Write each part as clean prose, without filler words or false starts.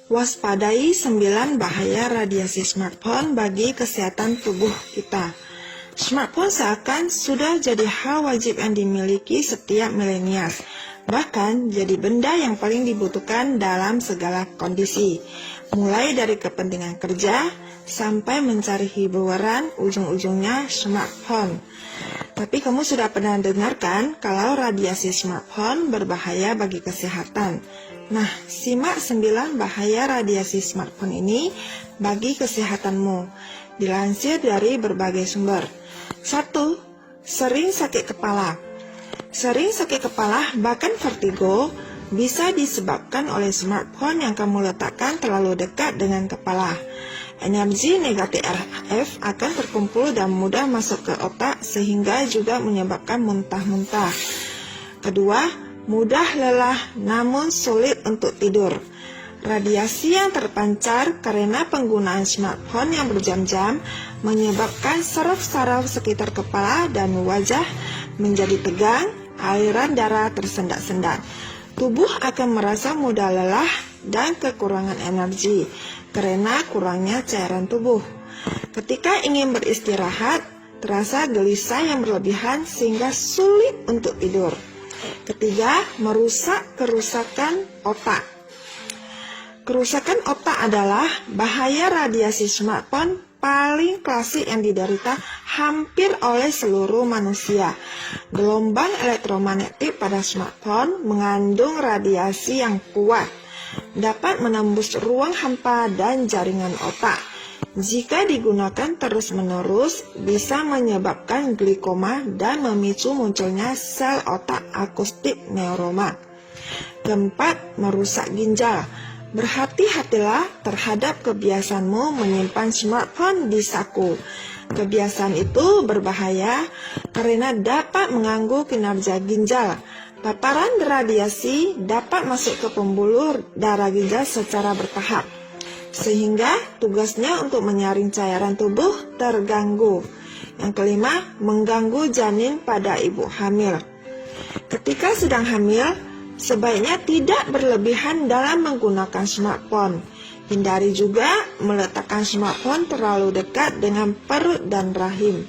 Waspadai 9 bahaya radiasi smartphone bagi kesehatan tubuh kita. Smartphone seakan sudah jadi hal wajib yang dimiliki setiap milenial. Bahkan jadi benda yang paling dibutuhkan dalam segala kondisi. Mulai dari kepentingan kerja sampai mencari hiburan, ujung-ujungnya smartphone. Tapi kamu sudah pernah dengarkan kalau radiasi smartphone berbahaya bagi kesehatan? Nah, simak 9 bahaya radiasi smartphone ini bagi kesehatanmu. Dilansir dari berbagai sumber. 1. Sering sakit kepala. Sering sakit kepala, bahkan vertigo, bisa disebabkan oleh smartphone yang kamu letakkan terlalu dekat dengan kepala. Energi negatif RF akan terkumpul dan mudah masuk ke otak sehingga juga menyebabkan muntah-muntah. Kedua, mudah lelah namun sulit untuk tidur. Radiasi yang terpancar karena penggunaan smartphone yang berjam-jam menyebabkan saraf-saraf sekitar kepala dan wajah menjadi tegang, aliran darah tersendat-sendat. Tubuh akan merasa mudah lelah dan kekurangan energi karena kurangnya cairan tubuh. Ketika ingin beristirahat, terasa gelisah yang berlebihan sehingga sulit untuk tidur. Ketiga, kerusakan otak. Kerusakan otak adalah bahaya radiasi smartphone paling klasik yang diderita hampir oleh seluruh manusia. Gelombang elektromagnetik pada smartphone mengandung radiasi yang kuat, dapat menembus ruang hampa dan jaringan otak. Jika digunakan terus-menerus, bisa menyebabkan glikoma dan memicu munculnya sel otak akustik neuroma. Keempat, merusak ginjal. Berhati-hatilah terhadap kebiasaanmu menyimpan smartphone di saku. Kebiasaan itu berbahaya karena dapat mengganggu kinerja ginjal. Paparan radiasi dapat masuk ke pembuluh darah ginjal secara bertahap, sehingga tugasnya untuk menyaring cairan tubuh terganggu. Yang kelima, mengganggu janin pada ibu hamil. Ketika sedang hamil, sebaiknya tidak berlebihan dalam menggunakan smartphone. Hindari juga meletakkan smartphone terlalu dekat dengan perut dan rahim.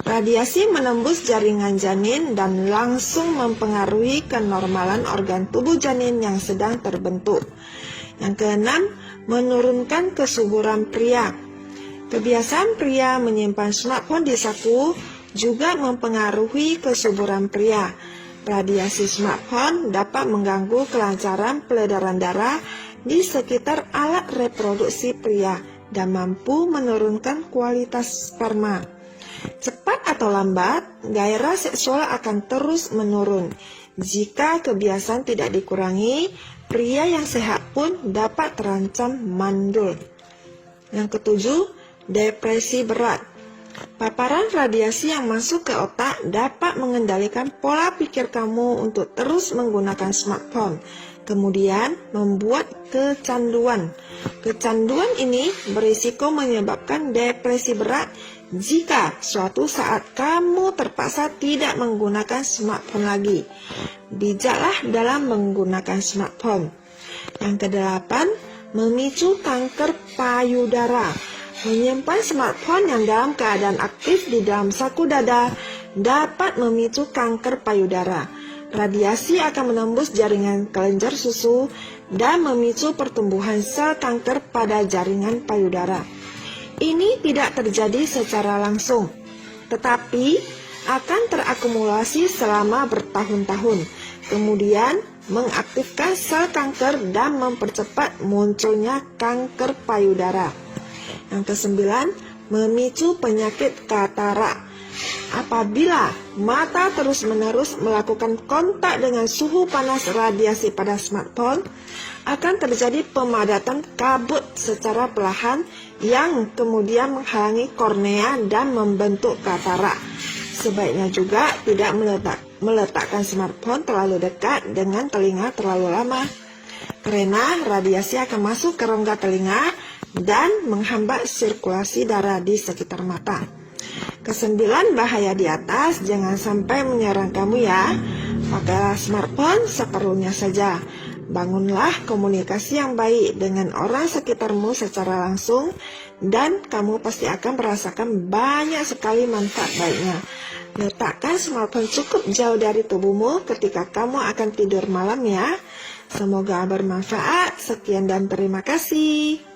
Radiasi menembus jaringan janin dan langsung mempengaruhi kenormalan organ tubuh janin yang sedang terbentuk. Yang keenam, menurunkan kesuburan pria. Kebiasaan pria menyimpan smartphone di saku juga mempengaruhi kesuburan pria. Radiasi smartphone dapat mengganggu kelancaran peredaran darah di sekitar alat reproduksi pria dan mampu menurunkan kualitas sperma. Cepat atau lambat, gairah seksual akan terus menurun. Jika kebiasaan tidak dikurangi, pria yang sehat pun dapat terancam mandul. Yang ketujuh, depresi berat. Paparan radiasi yang masuk ke otak dapat mengendalikan pola pikir kamu untuk terus menggunakan smartphone, kemudian membuat kecanduan. Kecanduan ini berisiko menyebabkan depresi berat jika suatu saat kamu terpaksa tidak menggunakan smartphone lagi. Bijaklah dalam menggunakan smartphone. Yang kedelapan, memicu kanker payudara. Menyimpan smartphone yang dalam keadaan aktif di dalam saku dada dapat memicu kanker payudara. Radiasi akan menembus jaringan kelenjar susu dan memicu pertumbuhan sel kanker pada jaringan payudara. Ini tidak terjadi secara langsung, tetapi akan terakumulasi selama bertahun-tahun, kemudian mengaktifkan sel kanker dan mempercepat munculnya kanker payudara. Yang kesembilan, memicu penyakit katarak. Apabila mata terus-menerus melakukan kontak dengan suhu panas radiasi pada smartphone, akan terjadi pemadatan kabut secara perlahan yang kemudian menghalangi kornea dan membentuk katarak. Sebaiknya juga tidak meletakkan smartphone terlalu dekat dengan telinga terlalu lama, karena radiasi akan masuk ke rongga telinga dan menghambat sirkulasi darah di sekitar mata. Kesembilan bahaya di atas jangan sampai menyerang kamu ya. Pakailah smartphone seperlunya saja. Bangunlah komunikasi yang baik dengan orang sekitarmu secara langsung dan kamu pasti akan merasakan banyak sekali manfaat baiknya. Letakkan smartphone cukup jauh dari tubuhmu ketika kamu akan tidur malam ya. Semoga bermanfaat. Sekian dan terima kasih.